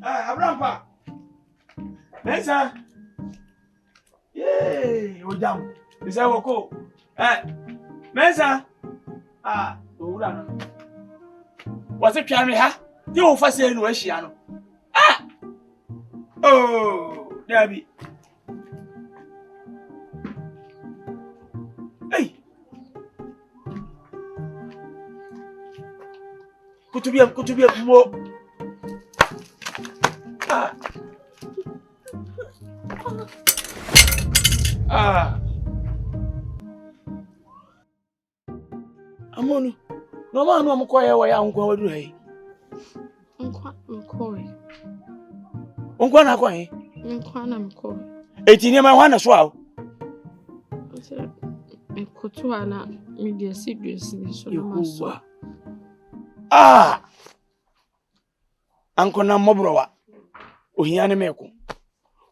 Abrampa. Mensa. Yay, ojam. Is woko. Mensa. Owura no. Was it twa me ha? You fa say no ahia no. Oh, Debbie. Hey. Kutubia mo. Amonu. No man no mkoye wa ya nkwa wadu hai. Nkwa. Nkwa na kwa he? Nkwa na mkoye. Eti ni ma hwana so awo. Mkoto ana media series ni so na maso. Anko na mobrowa. Ohia ne meko.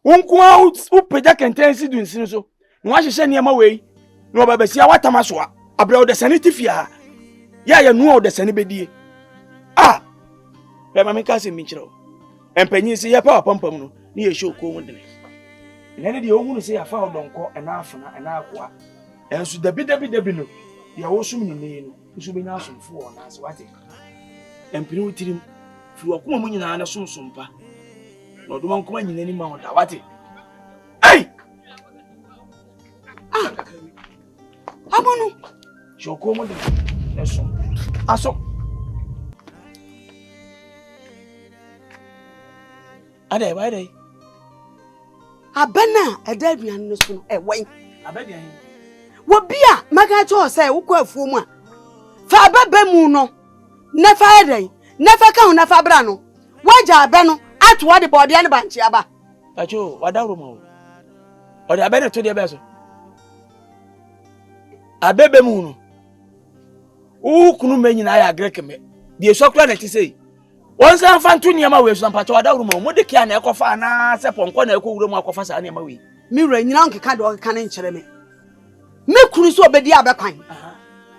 Wonkwa upeja kentensi du nsini so. No ahihye niam wei. No babasia watama so a. Abra odesani tifia. Ya nu odesani bedie. Berma me ka se mi kire o. Empanyi se ya pa pampam no. Ni ye show ko wondene. Nene de ohunu se ya fa odonko ena afuna ena akoa. Ensu dabi no. Ya wo sum ni ne no. Nsu be nya asomfo o na se wate. Empini utirim. Fi wakuma mu nyina na sonsompa. Na odoma nkoma nyina ni ma hoda wate. Ai! Amonu. Shoko mo de. Eso. Aso. Ade, why dey? Abana edaduan no so no wen. Abadia hin. Wo bia maka cho say wo kwa afuo mu a. Fa ababa mu no. Na fa eden. Na fa ka hu na fa bra no. Waja abe no ato wo de bode ne banchi aba. Acho, wadawro mo. Ode abene to de be so. Abebe mu no. Kunu menyina ya agrekeme. Die sokra na ti sei. Once I found 2 niama we so mpacho wadawro mo. Mo de kia na ekofa na se ponko na ekowure mu akofa sa niama we. Mi wura nyina nkeka de okeka ne nkyere me. Me kunu so obedi abekwan.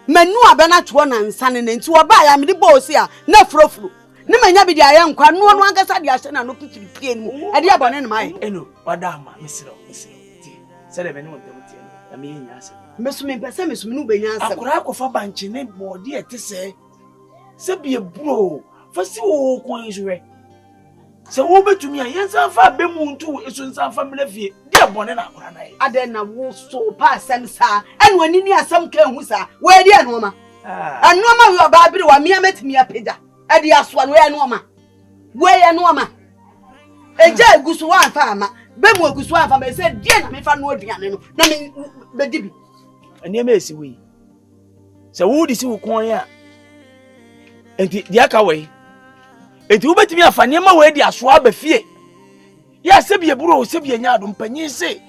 Manu abena to na nsane ne nti oba ya me de bosi a na frofru. Ne manya bi de aye nkwa no no ankasa de ahye na no kitiri pie mu. E de abone ne mai. Eno wadama misiro. Ti. Se de beni mo dem ti. Na me nya ase. Mesumi pese mesumi no benya asem. Akura akofa banche ne bode etese. Se bie bro. Fasi wo kwan jwe. Se wo betumi a yensa fa be mu ntu eso nsa fa mlafie. De abone na akura na ye. Ade na wo so pa asem sa. Enu ani ni asem ka hu sa. We de enoma. Enoma we oba bire wa mia metimi apeda. Ade aso no we enoma. We enoma. Eja egusu wa fa ama. Be mu egusu wa fa me se de na me fa no aduane no. Na me bedibi. Ani eme esi we. Se wo di si wo kon ya. Enti di aka we. Enti wo betimi afa niam we di aso aba fie. Ya se bie buro se bie nya ado mpanyin se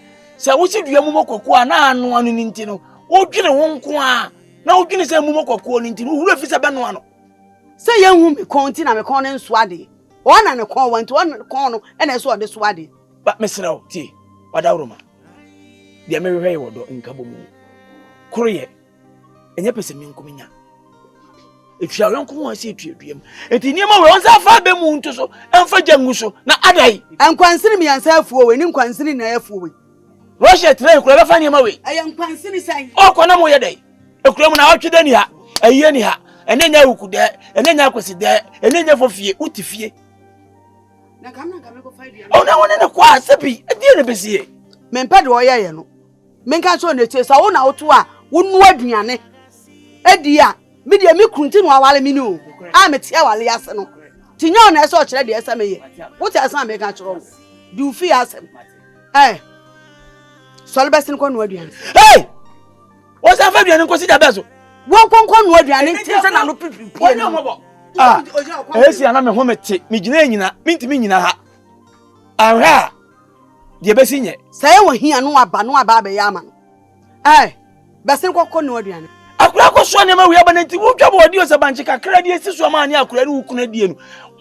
wo si dua mu mokoko a na anu anu ni nti no. Wo dwine wo nko a na wo dwine se mu mokoko ni nti no huru afisa be no ano. Se ye hu me kon ti na me kon ne nso ade. Ona ne kon wanti ona kon no ena eso ode so ade. Ba mesrawo ti wadawro ma. Dia me hwehwe wodo nkabo mu. Kroye enye pese mi nkominya efia wen ko ase etuaduam enti niam we onsa fa be mu nto so emfa jangu so na adai enkwansiri mi yansa afuo we ni nkwansiri na afuo we Russia train kura be fa niam we aye nkwansiri sai okona mo ye dai ekura mu na watwede ni ha aye ni ha enenya wuku de enenya akwesi de enenya fofie utifie na kamna kameko faidi ona wona ne kwa asebi edie ne besie mempa de oye no menka so na tie sa wo na woto a wonu aduane edia me de me kunti no awale mi no a me tie awale ase no tinyo na eso kire de ese meye wo tie asa me ka kiro di ufi asem so besin ko no aduane wo sa fa aduane ko si da beso wo konkon no aduane tie se na no pipi no esi ana me ho mete me gina nyina mintimi nyina ha aha de besi nye say wo hia no aba be ya ama no besin ko no aduane akura ko so ne ma wi aba nti wo twa bo di o se banche kakra di esi so ma ani akura ni wukuna die no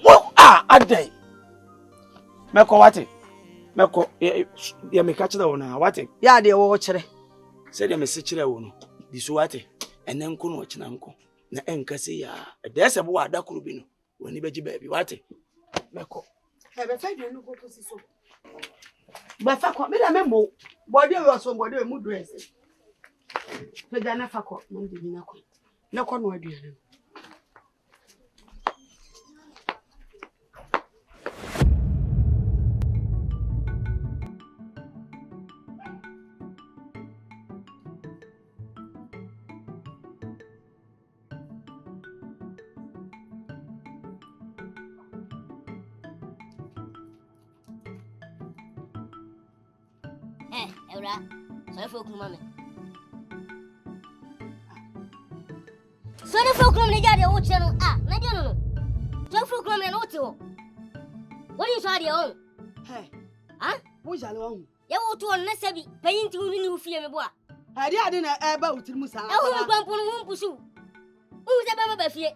wo adai meko wate meko ya me ka kire wo na wate ya de wo kire se de me se kire wo no di so wate enen ko no kina nko na enka se ya de se bo adakuru bi no woni beji baabi wate meko Be fa de no go to so. Be fa ko me da me mo. Body we so body mu dress. Fe da na fa ko mo de bi na ko. Na ko no aduane. Eura, so for Kumame. So the folk from the Agya old channel. No. So for Kumame and Otto. What is your own? Hey, who's alone? You ought to unnecessary paying to new fear me boy. I didn't about to Musa. I won't pursue. Who's the Berma fear?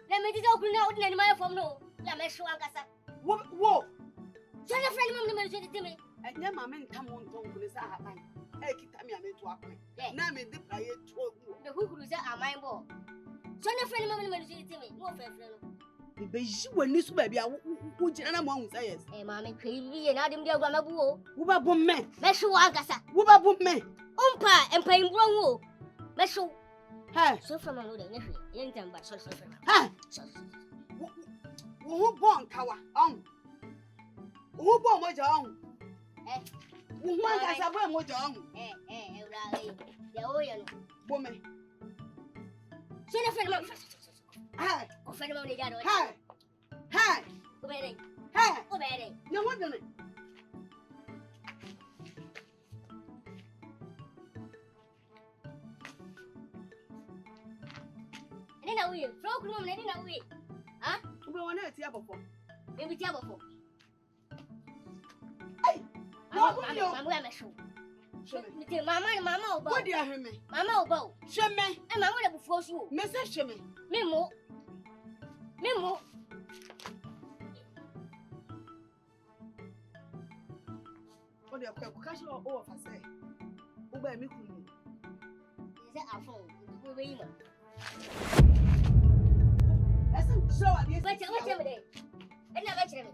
Let me just open out in my phone. No, let me show Agatha. Whoa. So the friend of the me. And then my men come on to this. Hey, keep me a minute to walk. Now me the player to the who is at my ball. So the friend of the me. No friend. The Beijing when this baby, would you among say? Eh, mammy, crazy and Adam Diagama boo. Who about men? Meshu Agatha. Who about men? Umpa and paying wrong. Meshu. Hey, So from another nephew, young time by so. Hey, who born Kawa? Who born my own? Who want us a born with own? The oil Woman. So the friend of Hey, friend of the Gado. hey, Obey. hey, no one done it. And then I will. Frog room, letting away. Huh? We want to see before. Maybe table for. Hey, Mamma, Mamma, what do you hear me? Mamma, bow. Show me, And Mamma before you. message me. Memo. What do you call cash or over? Say, Uber me. Is that our phone? That's so I guess. Wait a minute. And now, wait a minute.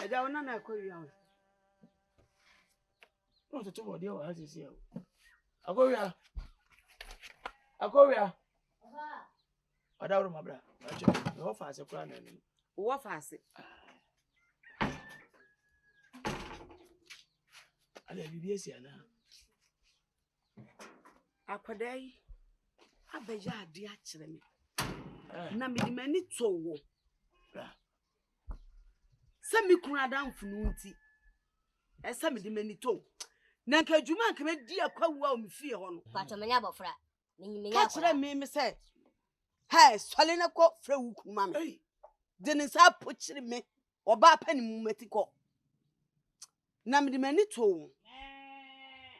I don't know. I call you. No, to talk about the house is here. Agya. I don't remember. How fast a plan? What fast? I let you be here now. Aquaday. I bet you are dear children. Nammy many so. Send me cry down for noonty. And some of the many toe. Nanka Juman come dear quite well me fear on. But I'm never fra. Catch them, me say. Hey, swallowing a coat from Mammy. Didn't I put me or bar penny mumetico. Nammy the many toe.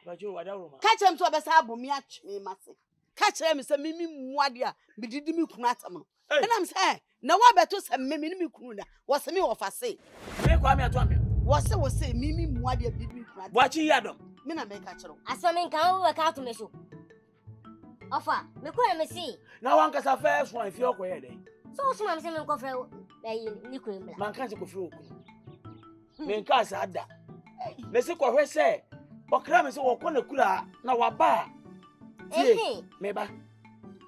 But you are catch him to a basabo me at me, Massy. Catch him, Mr. Mimi Mwadia, Bediide me kunatama. And I'm saying, no one better send Mimi Kuna. What's me of I say? Make me at one. What's the say, Mimi Mwadia did me kunat. Watch you, Adam. Mina make a channel. As some can work out to me so. Offer, me could me see. Now one can first one if you're quiet. So some seven coffee, liquid. Man can't go through. Men can't say that. Messiko say, or cram is all corner cooler. Now a bar. Maybe.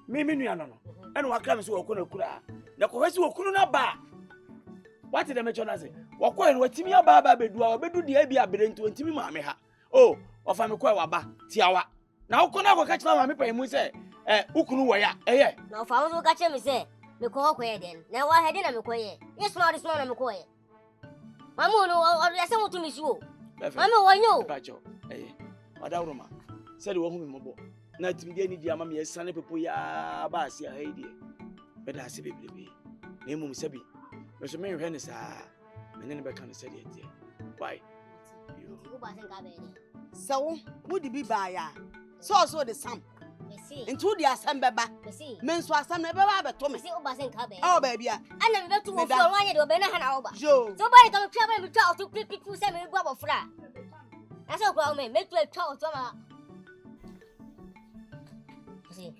Mimi, and what comes to a corner cooler. The cohesive Kuluna bar. What did I mention as it? What coin what Timia Baba do our bedu the Abia beden to Timmy Mamma. Oh, of I'm a quaba, Tiawa. Now, can I catch my mammy pay Muse? Ukunuaya, eh? No, if I was catch him, say, me call quiet then. Now I had in a quiet. Yes, not this one, I'm quiet. Mamma, no, I said to miss you. Mamma, why no? Pacho, eh? Madame said the woman mobile. Not to be any dear mammy, son of Puya Basia, hey dear. But I see baby. Name Sebi. Mr. Mary Hennis, And then back on the city. Why? So, would it be by ya? So the sum. Into the assembly back. Men so some never have a Thomas. Oh, baby. I never to one year to Benahana. Joe. Somebody come travel to talk to people 7 bubble flat. That's all, grown men. Make to a talk to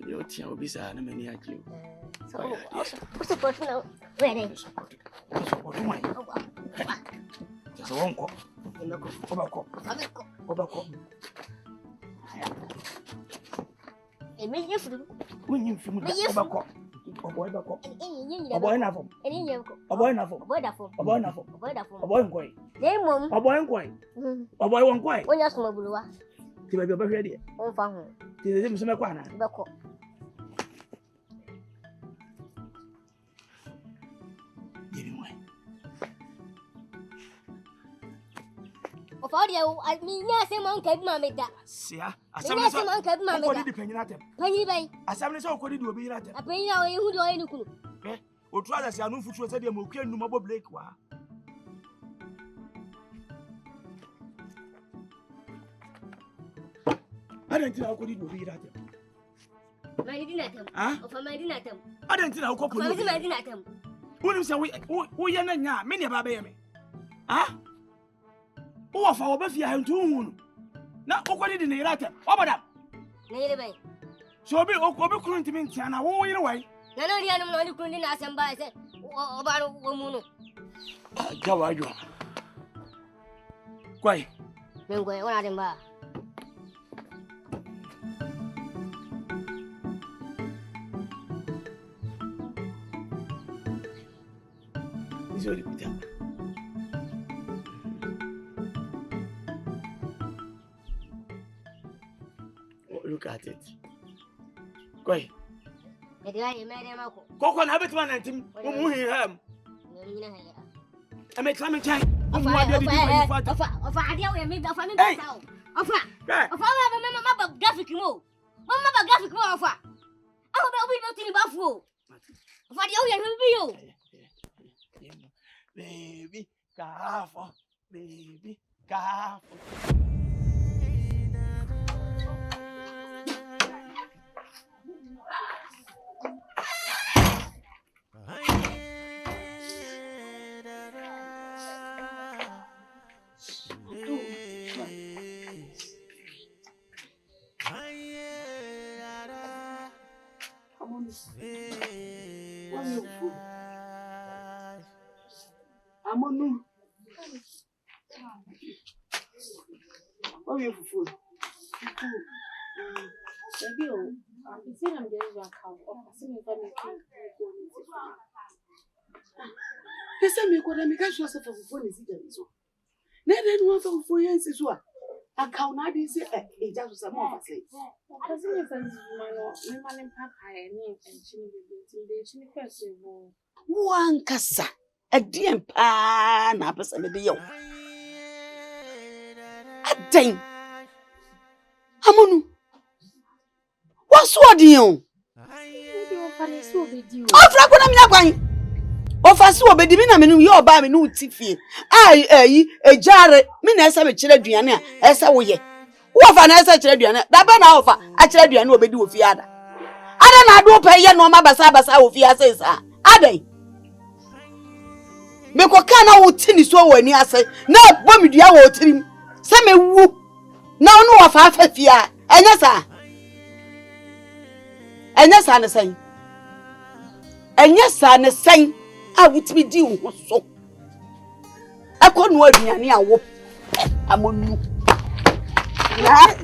your tea will be sad and many at you. So, what's the person ready? Just a one cop. Overcop. And me, When you from the overcop. A boy, enough. A boy, enough. A boy, quite. A boy, quite. A boy, one quite. When you're small, blue, to be ready. oh, found To the Samaquana. Of audio, I mean, yes, a monkey, mamma. See, I said, monkey, mamma, depending on them. Penny Bay. As I'm so could do be at A penny now, you do anything. Or try to say, I know for sure that you can no more Blake. I don't think I could do be at them. My dinner, of my dinner. I don't think I'll cook my dinner. Wouldn't say we are not many about me. Ah? Who of our Buffy and 2 Now, what did you write? Over that? So be current to me, and I won't wait away. I know the animal only couldn't ask him by say, about woman. How are you? Quite. No way, what I didn't buy. It's already put up. Look at it. Quite. Coco and Habit Man and Tim, who him. I make climate change. Of idea, we made the family. Of graphic move. One mother graphic more of I hope I'll be nothing about fool. Of you. Baby, careful. Baby, careful. I'm on you. Oh, you fool. I'm saying I'm getting your account. Yes, I'm going to make a show of a phone. Is it so? Never one for 4 years is what? I can't not be say it just some more. One cassa. A dear pan, a person of the young. A dang. Amonu. What's what you? Oh, Fragonam. Of us will be divining your baby no tiffy. I, a jar, Minas of a children, as a way. What an answer children, that ban offer, a children will be do with the other. I don't know, pay no Mabasabas of your says, are they? Meko kana wo tini so wani ase na bomi dua wo tirim se me wu na ono wa fa afafia enya sa ne sen enya sa ne sen a wutimi di wo so akonu aduane a wo amonu na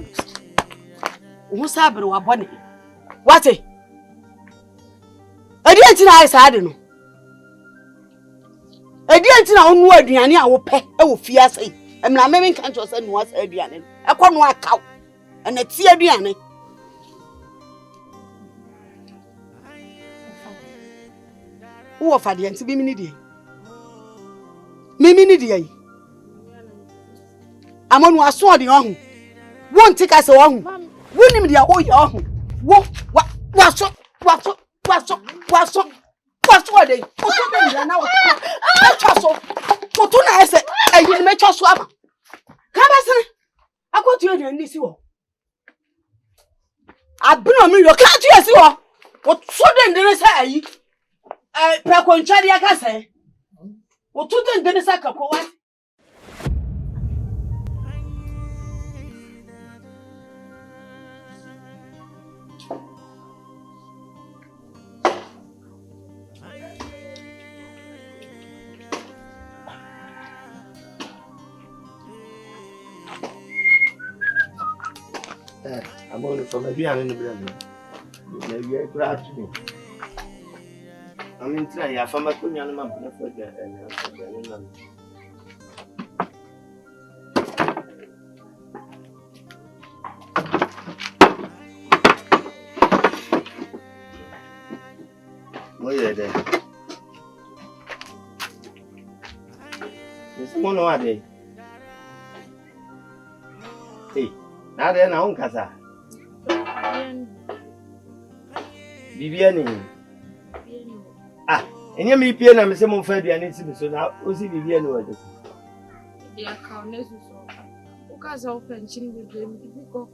wo sabre wa bone wate adi antina ai sa ade no edi antina onu aduane a wo pe e wo fia sei emna me kan to say no asa aduane e ko no akaw na ti aduane wo fa de anti bi mini die mimi ni die amonu aso de ohun wo ntika se ohun wonim de o ye ohun wo waso de o to de na wo achaso What do I say? I will make your swap. Come, I got you in this war. I've been on me, you can't yes, you are. What sudden did I say? I preconchari, I can say. What to the dinner sack of what? I'm only from a behind the brand. Maybe I cried to me. I'm in trying. I found my cunyan and where there? There's one more day. Hey. Now then, I won't casa. Vivienne. Ah, and you may be a Miss Monfredi and it's so now. Who's it Vivienne? Yeah, Countess. Because of pension with them, if you go,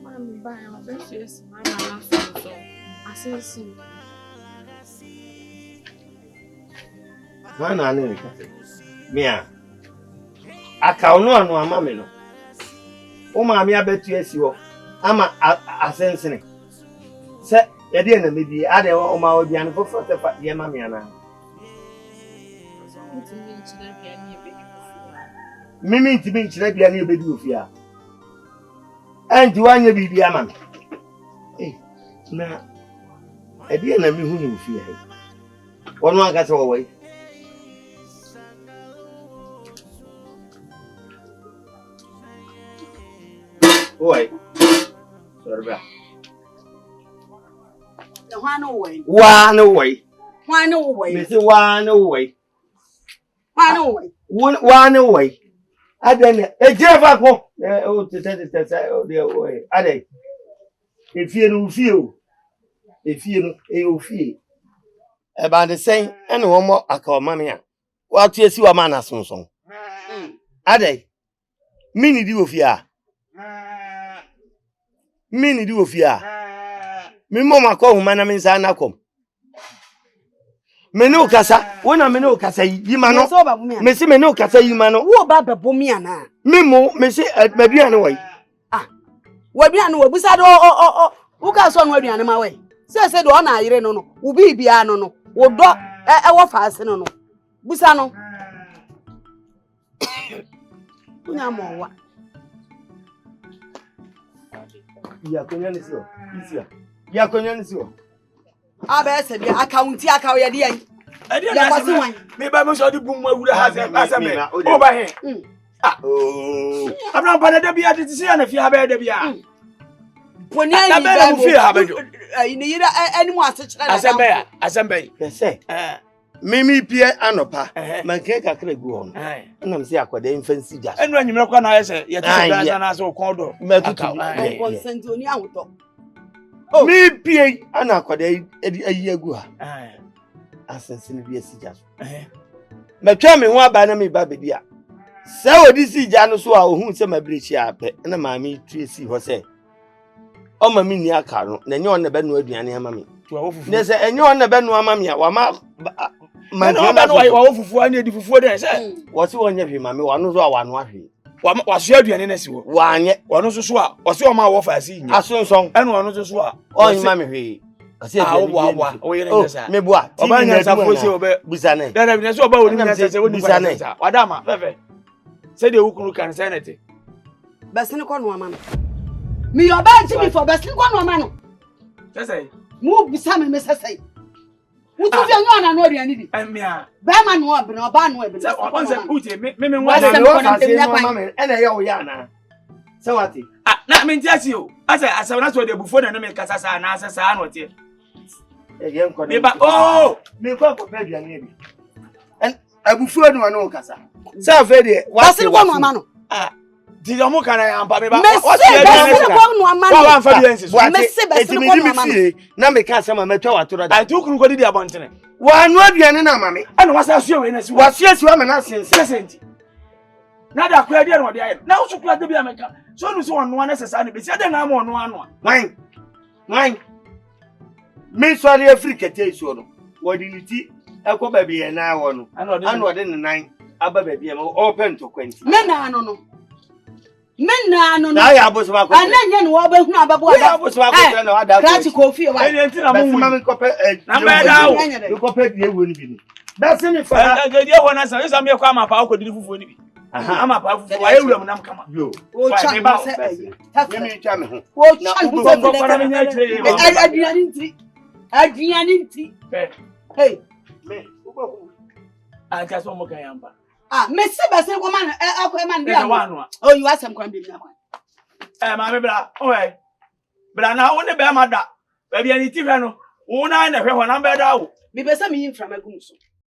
I'm buying my best. Yes, I'm not so. I see. Man, I know. Mia. I can't know a mamma. Oh, mammy, I bet you, I'm a sensing. Say, you didn't maybe add a my own for the dear mammy. Mimi to me, should be a new baby of ya. And do I be a man? Eh, now, I didn't know who you fear. One gets away. Oi, sorry, one away. One away. One away. Mr. One away. One away. One away. I then a Java. Oh, to tell the way. Are they? If you feel, you feel about the same, and one more I call mammy. What yes, you are man as song. Are they? Mini do of ya. Mini do of ya. Me mama call man, I mean, I come. Meno kasa, when I meno kasa, you man, Missy Meno kasa, you man, who about the Bomiana? Mimo, Missy at maybe anyway. Ah, what be anyway, beside oh, who got some way on my way? So said, one I don't know, who be piano, or dog, our fast, no, Busano. Unamo. Yakonyanisio. Yakonyanisio. Abese dia akaunti akawo ye dia. Ya kwasi wan. Me ba mo so di bum awura aseme. O ba he. Ah. Oh. Abran pa da bia titi se na fi ha ba da bia. Poni ayi ba mo fi ha ba do. Ni yira animu asechira da. Asembe. Pese. Mimi pie anopa. Manke kakra gu hon. Na mse akwada infancy jas. Enu anyimre kwa na yese ye titi da na so kon do. Metutu. Consent oni awoto. Oh, me pie ana akwada ayi agu ha. Asensene bi asija so. Metwa me ho aba na me ba bedi a. Se odi sija no so a ohun se mabrechi ape na maami tuesi ho se. O ma mi ni aka no na nye on na be no aduane ha ma me. Ne se enye on na be no ama me a wa ma man no ba no wa fufu ani edi fufu de se. Wo se wonye hwe ma me wa no so a wa no ahwe. Wa so aduane na si wo. Wa anye. Wa no so a o se o ma wo fa si nya. Asonson. Enu wa no so a. O yin ma me hwe. Ase wa o yere nsa. Me bua. Oba nya sa fo se oba busane. Da bi na so oba woni nya se woni busane. Wadama fefe. Se de wukuru kan sanete. Basini ko no ama no. Me oba ji mi for basini ko no ama no. Sese. Mu bisa me sese. Utu fi anyo ana no aduane di. Emia. Berma no obi no oba no obi. Se on se uti me nwa wa se no ka se no ama me ena ye wo ya na. Se wati. Ah na me ntiasi o. Asa asabana so de bufo na me kasa sa na asa sa no tie. Ege nko Me ba oh, me ko ko pe aduane bi. En abufu anu anu kasa. Se afa de basini ko no ama no. Ah. Did you can I am Pammy? What's na me ka sama metwa watoro da. I took no di abontene. Wa no aduane na mame. And was asio we na si. Wa so asiwa me na sense. Na da kwa dia no de aye. Na so kwa de bia meka. So no so ono na sesa na be si ade na ma ono ano. Wan. Me sorry Africa te so no. Wodi niti ekọ ba bi e na wo no. Ano de ne nan aba ba bi e open to 20. Me na no. Na ya boso ba ko. Ananya no wo ba hunu ababo ada. Ya boso ba ko na ada. Kati kofi wa. Eni enti na mo mu. Mama ko pe. Na ba da wo. Ko pe bi ewo ni bi ni. Da se ni fa. Gadi e wona sa. Isa me kwa ma pa ko diri fufuo ni bi. Ama pa fufuo. Wa ewura mu nam kama. Yo. O cha ma se. Me me twa me ho. O cha mo ko na me nya chire. Aduane nti. Hey. Me. Ubo. Anja so mo kan yamba. Me se ba se ko man man Dia no. Oh, you ask some kwan bi na kwan. Ma me bra. Owe. Bra na wo ne be ma da. Ba bia ni ti hwe no. Wo na na hwe ho na be da wo. Me be se me yin fra magum so.